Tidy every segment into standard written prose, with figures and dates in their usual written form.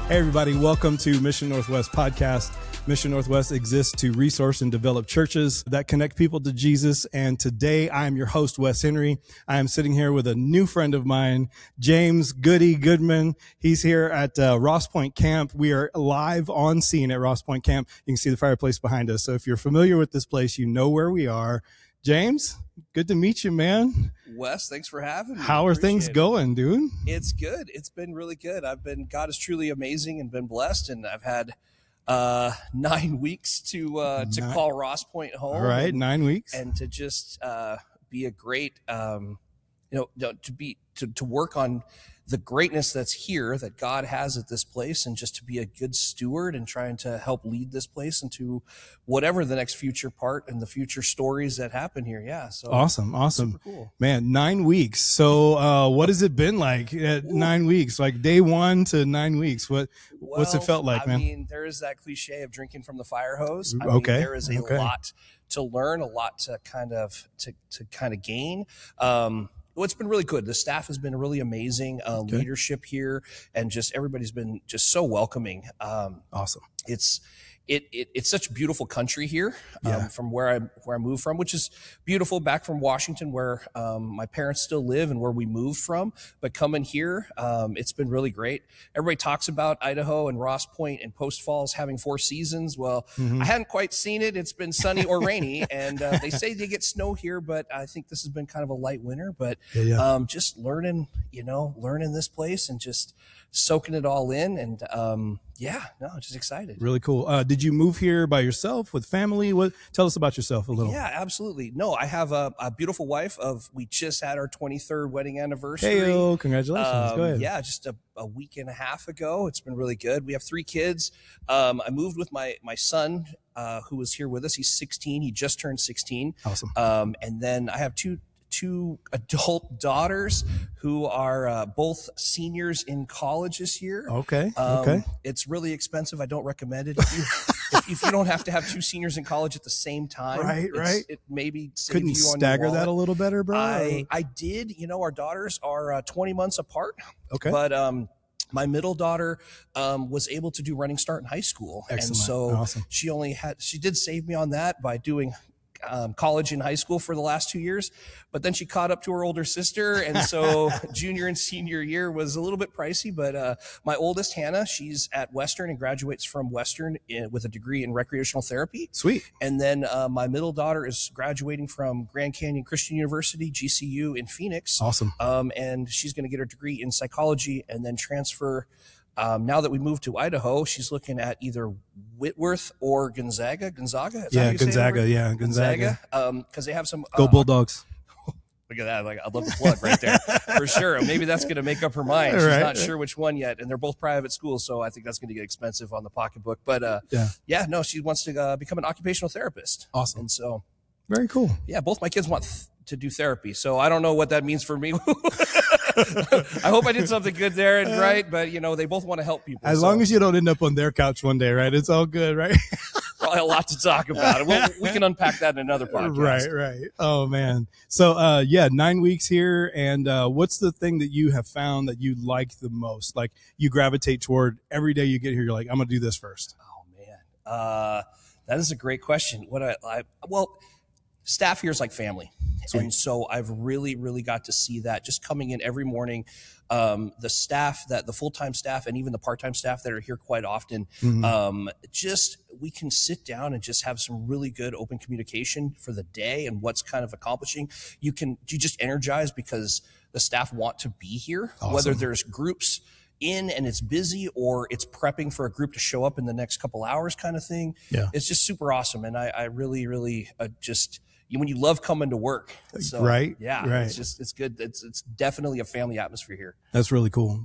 Hey, everybody. Welcome to Mission Northwest Podcast. Mission Northwest exists to resource and develop churches that connect people to Jesus. And today I am your host, Wes Henry. I am sitting here with a new friend of mine, James Goody Goodman. He's here at Ross Point Camp. We are live on scene at Ross Point Camp. You can see the fireplace behind us. So if you're familiar with this place, you know where we are. James, good to meet you, man. Wes, thanks for having me. How are things going, dude? It's good. It's been really good. God is truly amazing and been blessed. And I've had 9 weeks to call Ross Point home. All right, 9 weeks. And to just be a great, to work on the greatness that's here that God has at this place, and just to be a good steward and trying to help lead this place into whatever the next future part and the future stories that happen here. Yeah. So awesome. Super cool. Man, 9 weeks. So what has it been like at 9 weeks? Like day 1 to 9 weeks? What's it felt like, man? I mean, there is that cliche of drinking from the fire hose. There is a lot to learn, a lot to kind of gain. It's been really good. The staff has been really amazing. Leadership here, and just everybody's been just so welcoming. Awesome. It's such a beautiful country here, from where I moved from, which is beautiful, back from Washington, where my parents still live and where we moved from. But coming here, it's been really great. Everybody talks about Idaho and Ross Point and Post Falls having 4 seasons. Well, I hadn't quite seen it. It's been sunny or rainy, and they say they get snow here, but I think this has been kind of a light winter. But just learning this place and just soaking it all in, and just excited. Really cool. Did you move here by yourself, with family? Tell us about yourself a little. Yeah, absolutely. No, I have a beautiful wife. We just had our 23rd wedding anniversary. Hey, congratulations. Go ahead. Yeah, just a week and a half ago. It's been really good. We have 3 kids. I moved with my son, who was here with us. He's 16. He just turned 16. Awesome. And then I have two adult daughters who are both seniors in college this year. Okay. It's really expensive. I don't recommend it. If you don't have to have 2 seniors in college at the same time, right. It maybe couldn't you stagger that a little better, bro. I did. Our daughters are 20 months apart. Okay. But my middle daughter was able to do Running Start in high school. Excellent. And so awesome. she did save me on that by doing college and high school for the last 2 years, but then she caught up to her older sister, and so junior and senior year was a little bit pricey. But my oldest, Hannah, she's at Western and graduates from Western with a degree in recreational therapy. Sweet. And then my middle daughter is graduating from Grand Canyon Christian University, GCU, in Phoenix. Awesome. And she's going to get her degree in psychology and then transfer. Now that we moved to Idaho, she's looking at either Whitworth or Gonzaga. Gonzaga? Gonzaga. Because they have some... Go Bulldogs. Look at that. I love the plug right there. For sure. Maybe that's going to make up her mind. She's not sure which one yet. And they're both private schools, so I think that's going to get expensive on the pocketbook. But she wants to become an occupational therapist. Awesome. And so... Very cool. Yeah, both my kids want to do therapy, so I don't know what that means for me. I hope I did something good there and right, but they both want to help people. As long as you don't end up on their couch one day, right? It's all good, right? Probably a lot to talk about. We can unpack that in another podcast. Right. Oh man. So 9 weeks here, and what's the thing that you have found that you like the most? Like you gravitate toward every day you get here. You're like, I'm gonna do this first. Oh man, that is a great question. Staff here is like family. Sweet. And so I've really, really got to see that just coming in every morning. The staff, the full-time staff and even the part-time staff that are here quite often, we can sit down and just have some really good open communication for the day and what's kind of accomplishing. You just energize because the staff want to be here, awesome. Whether there's groups in and it's busy or it's prepping for a group to show up in the next couple hours kind of thing. Yeah. It's just super awesome. And I really, really when you love coming to work. So, right. Yeah. Right. It's good. It's definitely a family atmosphere here. That's really cool.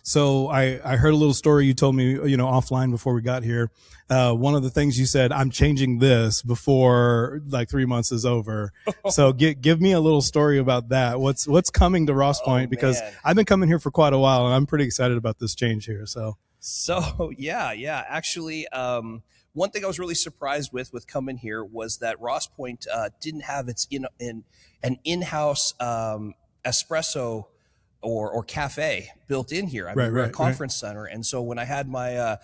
So I heard a little story you told me, offline before we got here. One of the things you said, I'm changing this before like 3 months is over. So give me a little story about that. What's coming to Ross Point? Because I've been coming here for quite a while and I'm pretty excited about this change here. So yeah. Actually, one thing I was really surprised with coming here was that Ross Point didn't have its an in-house espresso or cafe built in here. I mean, we're a conference center. And so when I had my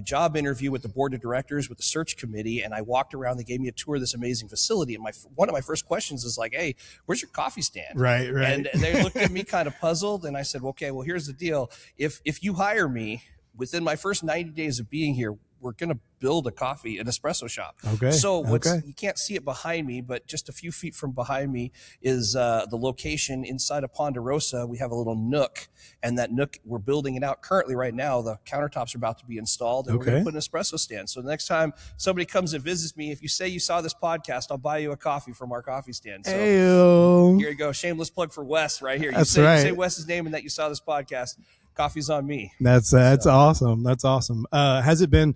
job interview with the board of directors, with the search committee, and I walked around, they gave me a tour of this amazing facility. And one of my first questions is like, "Hey, where's your coffee stand?" Right. And they looked at me kind of puzzled. And I said, "Okay, well, here's the deal. If you hire me within my first 90 days of being here, we're going to build an espresso shop." Okay. So you can't see it behind me, but just a few feet from behind me is the location inside of Ponderosa. We have a little nook, and that nook, we're building it out currently right now. The countertops are about to be installed, and we're going to put an espresso stand. So the next time somebody comes and visits me, if you say you saw this podcast, I'll buy you a coffee from our coffee stand. So here you go. Shameless plug for Wes right here. You say Wes's name and that you saw this podcast. Coffee's on me. That's awesome. That's awesome. Has it been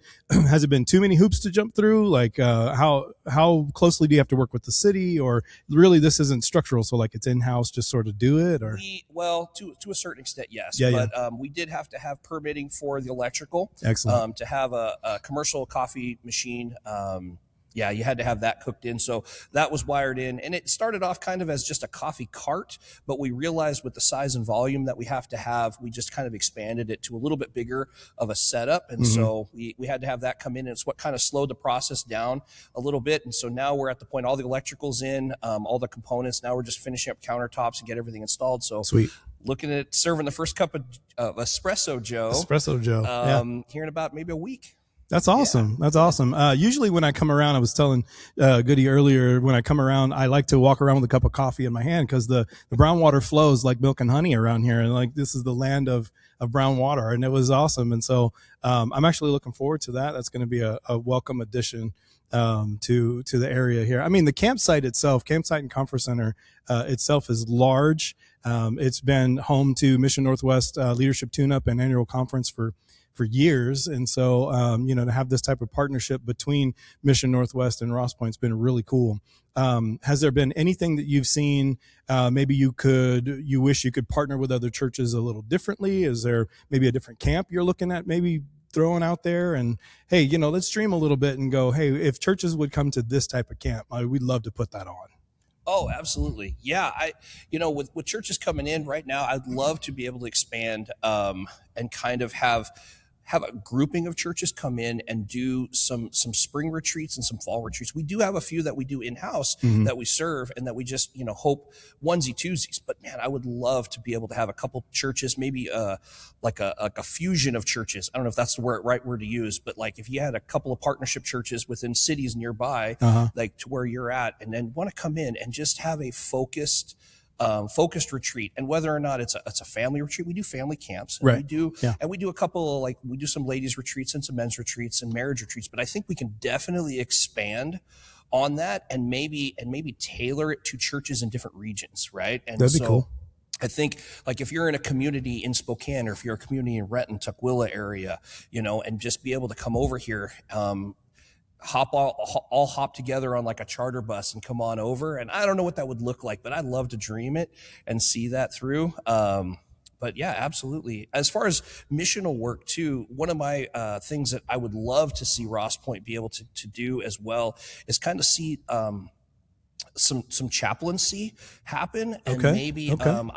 too many hoops to jump through? Like, how closely do you have to work with the city, or really this isn't structural? So like it's in-house, just sort of do it, or? To a certain extent, yes. Yeah, but we did have to have permitting for the electrical. Excellent. To have a commercial coffee machine. You had to have that cooked in. So that was wired in. And it started off kind of as just a coffee cart, but we realized with the size and volume that we have to have, we just kind of expanded it to a little bit bigger of a setup. And so we had to have that come in. And it's what kind of slowed the process down a little bit. And so now we're at the point, all the electrical's in, all the components. Now we're just finishing up countertops and get everything installed. So sweet. Looking at serving the first cup of Espresso Joe. Here in about maybe a week. That's awesome. Yeah. That's awesome. Usually when I come around, I was telling Goody earlier, when I come around, I like to walk around with a cup of coffee in my hand because the brown water flows like milk and honey around here. And like, this is the land of brown water, and it was awesome. And so I'm actually looking forward to that. That's going to be a welcome addition to the area here. I mean, the campsite and conference center itself is large. It's been home to Mission Northwest Leadership Tune-Up and Annual Conference for years. And so, to have this type of partnership between Mission Northwest and Ross Point's been really cool. Has there been anything that you've seen, maybe you wish you could partner with other churches a little differently? Is there maybe a different camp you're looking at maybe throwing out there? And hey, let's dream a little bit and go, hey, if churches would come to this type of camp, we'd love to put that on. Oh, absolutely. Yeah. With churches coming in right now, I'd love to be able to expand, and kind of have a grouping of churches come in and do some spring retreats and some fall retreats. We do have a few that we do in-house that we serve and that we just, hope onesie twosies. But man, I would love to be able to have a couple churches, maybe like a fusion of churches. I don't know if that's the right word to use, but like if you had a couple of partnership churches within cities nearby, like to where you're at, and then want to come in and just have a focused retreat. And whether or not it's a family retreat, we do family camps, and we do a couple of we do some ladies retreats and some men's retreats and marriage retreats. But I think we can definitely expand on that and maybe tailor it to churches in different regions. Right. And that'd be cool. I think like if you're in a community in Spokane, or if you're a community in Renton, Tukwila area, and just be able to come over here, hop together on like a charter bus and come on over. And I don't know what that would look like, but I'd love to dream it and see that through. But yeah, absolutely. As far as missional work too, one of my things that I would love to see Ross Point be able to do as well is kind of see some chaplaincy happen. And maybe I'm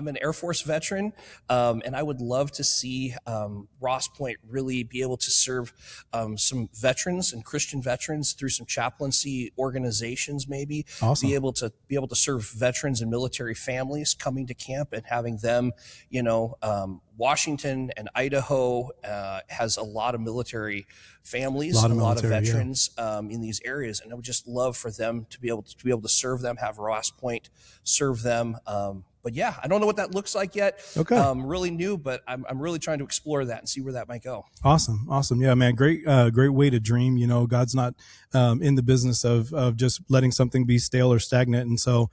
an Air Force veteran, and I would love to see Ross Point really be able to serve some veterans and Christian veterans through some chaplaincy organizations. Maybe be able to serve veterans and military families coming to camp and having them, Washington and Idaho has a lot of military families, a lot of veterans in these areas, and I would just love for them to be able to serve them, have Ross Point serve them. But yeah, I don't know what that looks like yet. Really new, but I'm really trying to explore that and see where that might go. Awesome. Yeah, man. Great way to dream. God's not in the business of just letting something be stale or stagnant. And so,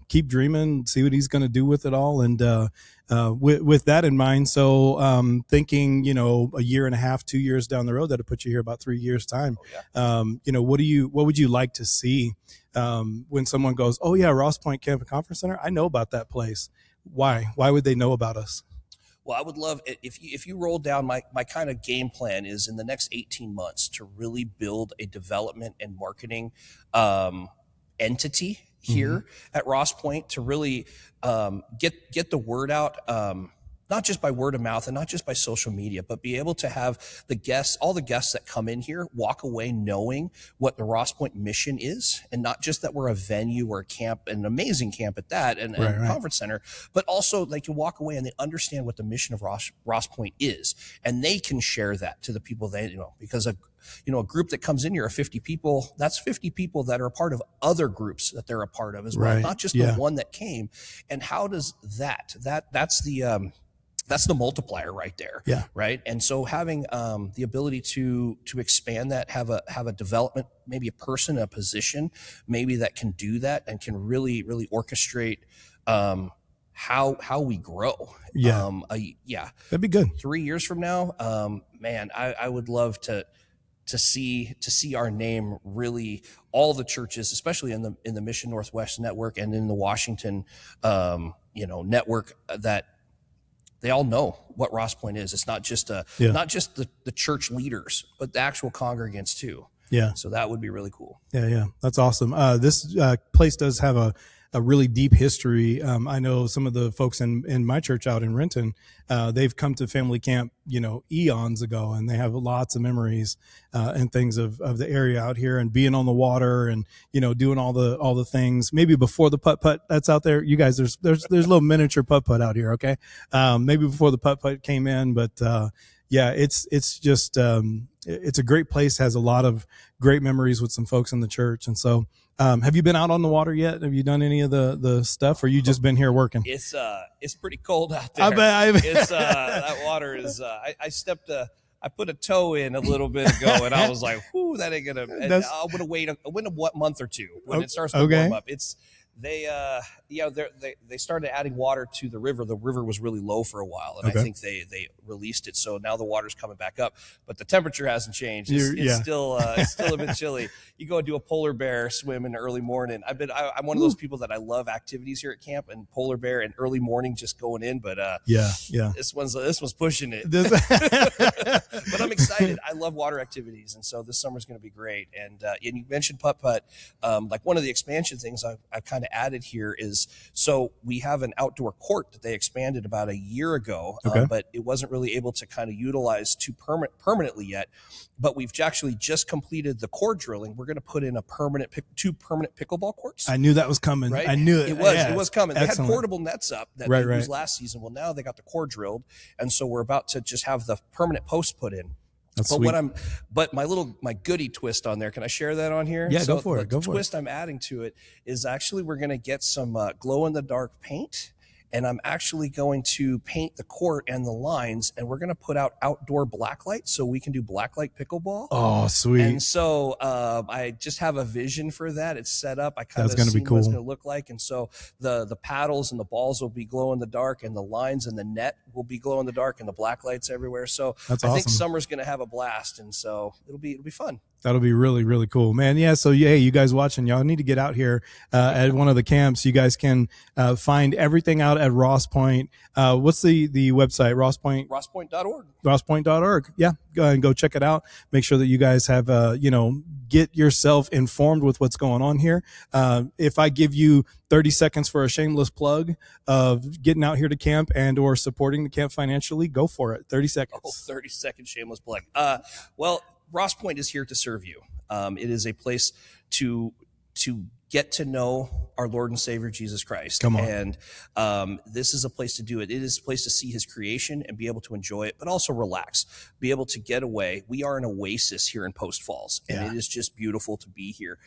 keep dreaming, see what he's going to do with it all. And with that in mind, so thinking, a year and a half, 2 years down the road, that'll put you here about 3 years time. What would you like to see when someone goes, oh yeah, Ross Point Camp and Conference Center, I know about that place. Why would they know about us? Well, I would love it if you roll down my kind of game plan is in the next 18 months to really build a development and marketing entity here at Ross Point to really get the word out, not just by word of mouth and not just by social media, but be able to have all the guests that come in here walk away knowing what the Ross Point mission is, and not just that we're a venue or a camp, an amazing camp at that, and conference center, but also they can walk away and they understand what the mission of Ross Point is, and they can share that to the people they because a group that comes in here of 50 people, that's 50 people that are a part of other groups that they're a part of as well, not just the one that came. And how does that's the multiplier right there. Yeah. Right. And so having the ability to expand that, have a development, maybe a person, a position, maybe that can do that and can really, really orchestrate how we grow. Yeah. That'd be good. 3 years from now, man, I would love to see our name really, all the churches, especially in the Mission Northwest network and in the Washington network, that they all know what Ross Point is. It's not just not just the church leaders, but the actual congregants too. Yeah. So that would be really cool. Yeah. That's awesome. This place does have a really deep history. I know some of the folks in my church out in Renton, they've come to family camp, eons ago, and they have lots of memories and things of the area out here and being on the water and, doing all the things maybe before the putt that's out there. You guys, there's a little miniature putt out here. Okay. Maybe before the putt came in, but, it's just, it's a great place, has a lot of great memories with some folks in the church. And so, have you been out on the water yet? Have you done any of the stuff, or you just been here working? It's pretty cold out there. It's that water is. I put a toe in a little bit ago, and I was like, "Whoo, that ain't gonna." I'm gonna wait a month or two when it starts to warm up. They started adding water to the river. The river was really low for a while, and I think they released it. So now the water's coming back up, but the temperature hasn't changed. It's still a bit chilly. You go and do a polar bear swim in the early morning. I'm one of those people that I love activities here at camp, and polar bear and early morning just going in. But this one's pushing it. But I'm excited. I love water activities, and so this summer's going to be great. And you mentioned putt. Like one of the expansion things I kind of added here is, so we have an outdoor court that they expanded about a year ago, but it wasn't really able to kind of utilize permanently yet. But we've actually just completed the core drilling. We're going to put in two permanent pickleball courts. I knew that was coming. Right? I knew it. It was coming. Excellent. They had portable nets up that they used last season. Well, now they got the core drilled, and so we're about to just have the permanent posts put in. That's sweet. But my Goody twist on there, can I share that on here? Yeah, go for it. The twist I'm adding to it is actually we're going to get some glow in the dark paint, and I'm actually going to paint the court and the lines, and we're going to put out outdoor blacklight so we can do blacklight pickleball. Oh, sweet. And so I just have a vision for that. It's set up. I kind of see what it's going to look like. And so the paddles and the balls will be glow in the dark, and the lines and the net will be glow in the dark, and the blacklights everywhere. So I think summer's going to have a blast, and so it'll be fun. That'll be really, really cool, man. Yeah. So, hey, you guys watching, y'all need to get out here at one of the camps. You guys can find everything out at Ross Point. What's the website? Ross Point? Rosspoint.org. Rosspoint.org. Yeah. Go ahead and go check it out. Make sure that you guys have, get yourself informed with what's going on here. If I give you 30 seconds for a shameless plug of getting out here to camp and or supporting the camp financially, go for it. 30 seconds. 30-second shameless plug. Well, Ross Point is here to serve you. It is a place to get to know our Lord and Savior Jesus Christ. Come on. And this is a place to do it. It is a place to see his creation and be able to enjoy it, but also relax, be able to get away. We are an oasis here in Post Falls, and it is just beautiful to be here.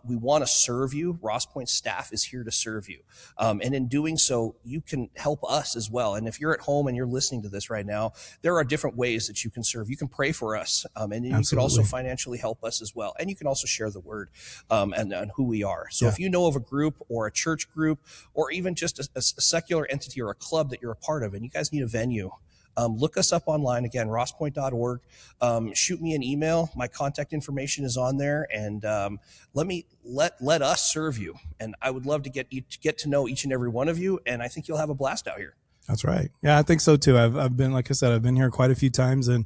We want to serve you. Ross Point staff is here to serve you. And in doing so, you can help us as well. And if you're at home and you're listening to this right now, there are different ways that you can serve. You can pray for us, and you can also financially help us as well. And you can also share the word and who we are. So if you know of a group or a church group or even just a secular entity or a club that you're a part of and you guys need a venue, look us up online, again, rosspoint.org. Shoot me an email. My contact information is on there, and let us serve you. And I would love to get to know each and every one of you, and I think you'll have a blast out here. That's right. Yeah, I think so too. I've been, like I said, I've been here quite a few times, and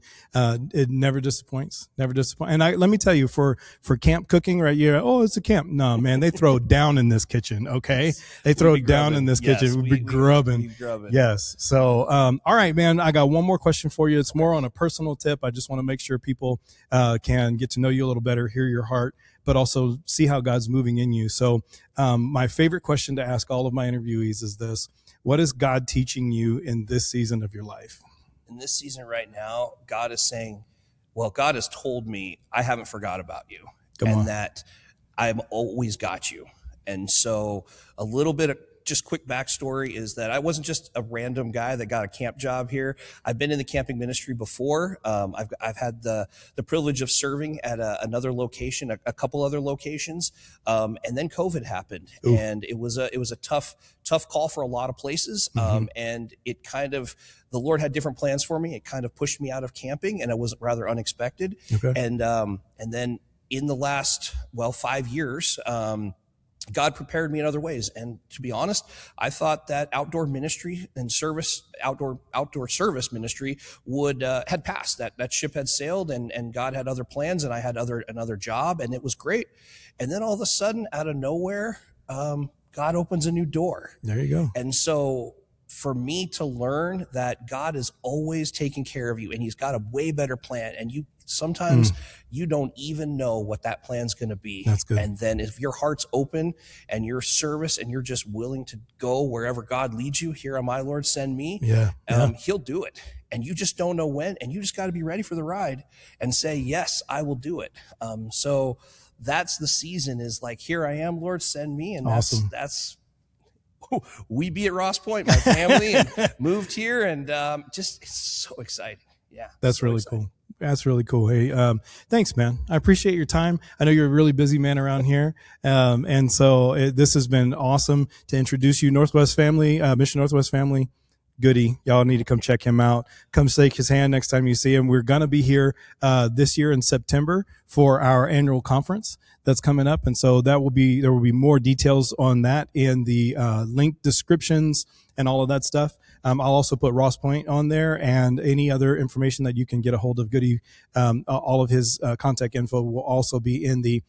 it never disappoints. Never disappoints. And let me tell you, for camp cooking, right? Oh, it's a camp. No, man, they throw down in this kitchen. Okay, they throw down in this kitchen. We'll be grubbing. Yes. So, all right, man. I got one more question for you. It's more on a personal tip. I just want to make sure people can get to know you a little better, hear your heart, but also see how God's moving in you. So, my favorite question to ask all of my interviewees is this. What is God teaching you in this season of your life? In this season right now, God is saying, well, God has told me I haven't forgot about you that I've always got you. And so a little bit of just quick backstory is that I wasn't just a random guy that got a camp job here. I've been in the camping ministry before. I've had the privilege of serving at another location, a couple other locations, and then COVID happened. Ooh. And it was a tough call for a lot of places. And it kind of, the Lord had different plans for me. It kind of pushed me out of camping, and it was rather unexpected. Okay. And then in the last 5 years. God prepared me in other ways. And to be honest, I thought that outdoor ministry and service, outdoor service ministry had passed. That ship had sailed, and God had other plans, and I had another job, and it was great. And then all of a sudden, out of nowhere, God opens a new door. There you go. And so for me to learn that God is always taking care of you, and he's got a way better plan, and sometimes you don't even know what that plan's going to be. That's good. And then if your heart's open and your service and you're just willing to go wherever God leads you, here am I, Lord, send me. He'll do it. And you just don't know when, and you just got to be ready for the ride and say, yes, I will do it. So that's the season, is like, here I am, Lord, send me. And awesome. that's we be at Ross Point, my family, and moved here, and just it's so exciting. Yeah. That's really cool. That's really cool. Hey, thanks, man. I appreciate your time. I know you're a really busy man around here. And so this has been awesome to introduce you, Northwest family, Mission Northwest family. Goody. Y'all need to come check him out. Come shake his hand next time you see him. We're going to be here this year in September for our annual conference that's coming up. And so there will be more details on that in the link descriptions and all of that stuff. I'll also put Ross Point on there, and any other information that you can get a hold of Goody. All of his contact info will also be in the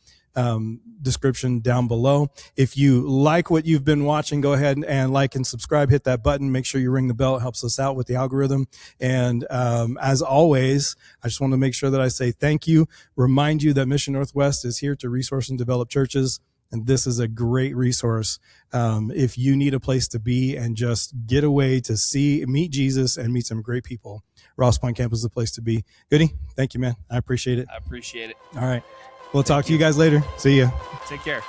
description down below. If you like what you've been watching, go ahead and like and subscribe, hit that button, make sure you ring the bell. It helps us out with the algorithm. And as always, I just want to make sure that I say thank you, remind you that Mission Northwest is here to resource and develop churches. And this is a great resource if you need a place to be and just get away to meet Jesus and meet some great people. Ross Point Camp is the place to be. Goody, thank you, man. I appreciate it. I appreciate it. All right. We'll talk to you guys later. See ya. Take care.